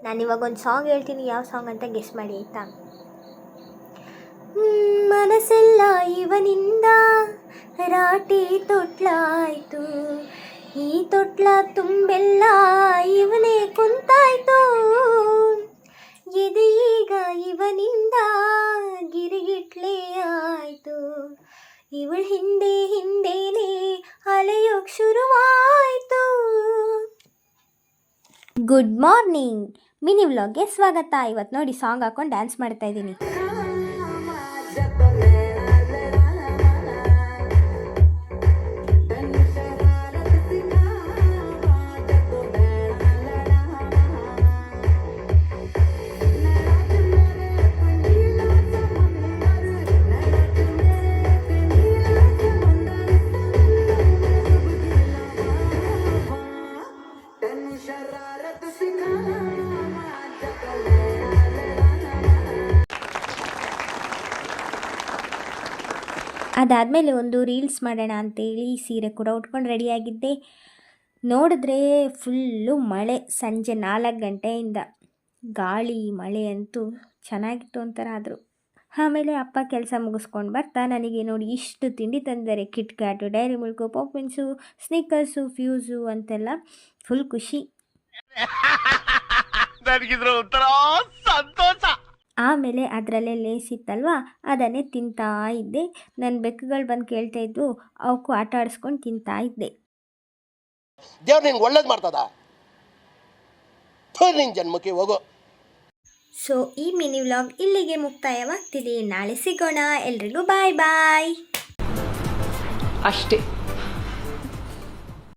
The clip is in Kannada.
ನಾನಿವಾಗ ಒಂದು ಸಾಂಗ್ ಹೇಳ್ತೀನಿ, ಯಾವ ಸಾಂಗ್ ಅಂತ ಗೆಸ್ ಮಾಡಿ ಆಯಿತಾ. ಮನಸ್ಸೆಲ್ಲ ಇವನಿಂದ ರಾಟಿ ತೊಟ್ಲಾಯ್ತು, ಈ ತೊಟ್ಲ ತುಂಬೆಲ್ಲ ಇವನೇ ಕುಂತಾಯ್ತು, ಇದೀಗ ಇವನಿಂದ ಗಿರಿಗಿಟ್ಲೆ ಆಯ್ತು, ಇವಳ ಹಿಂದೆ ಹಿಂದೇನೆ ಅಲೆಯೋಕ್ ಶುರುವಾಯ್ತು. ಗುಡ್ ಮಾರ್ನಿಂಗ್, ಮಿನಿ ವ್ಲಾಗ್ಗೆ ಸ್ವಾಗತ. ಇವತ್ತು ನೋಡಿ ಸಾಂಗ್ ಹಾಕೊಂಡು ಡ್ಯಾನ್ಸ್ ಮಾಡ್ತಾ ಇದ್ದೀನಿ. ಅದಾದಮೇಲೆ ಒಂದು ರೀಲ್ಸ್ ಮಾಡೋಣ ಅಂತೇಳಿ ಸೀರೆ ಕೂಡ ಉಟ್ಕೊಂಡು ರೆಡಿಯಾಗಿದ್ದೆ. ನೋಡಿದ್ರೆ ಫುಲ್ಲು ಮಳೆ, ಸಂಜೆ 4 ಗಂಟೆಯಿಂದ ಗಾಳಿ ಮಳೆ ಅಂತೂ ಚೆನ್ನಾಗಿತ್ತು ಒಂಥರ. ಆದರೂ ಆಮೇಲೆ ಅಪ್ಪ ಕೆಲಸ ಮುಗಿಸ್ಕೊಂಡು ಬರ್ತಾ ನನಗೆ ನೋಡಿ ಇಷ್ಟು ತಿಂಡಿ ತಂದಿದ್ದಾರೆ. ಕಿಟ್ಕ್ಯಾಟು, ಡೈರಿ ಮಿಲ್ಕು, ಪಾಪಿನ್ಸು, ಸ್ನಿಕ್ಕರ್ಸು, ಫ್ಯೂಸು ಅಂತೆಲ್ಲ. ಫುಲ್ ಖುಷಿ. ಆಮೇಲೆ ಅದರಲ್ಲೇ ಲೇಸ್ ಇತ್ತಲ್ವ, ಅದನ್ನೇ ತಿಂತಾ ಇದ್ದೆ. ನನ್ನ ಬೆಕ್ಕುಗಳು ಬಂದು ಕೇಳ್ತಾ ಇದ್ವು, ಅವಕ್ಕೂ ಆಟ ಆಡಿಸ್ಕೊಂಡು ತಿಂತಾ ಇದ್ದೆ. ದೇವ್ರು ನಿಂಗೆ ಒಳ್ಳೇದು ಮಾಡ್ತದ, ನಿನ್ನ ಜನ್ಮಕ್ಕೆ ಹೋಗೋ. ಸೊ ಈ ಮಿನಿ ವ್ಲಾಗ್ ಇಲ್ಲಿಗೆ ಮುಕ್ತಾಯವಾಗ್ತಿದೆ. ನಾಳೆ ಸಿಗೋಣ. ಎಲ್ರಿಗೂ ಬಾಯ್ ಬಾಯ್. ಅಷ್ಟೇ.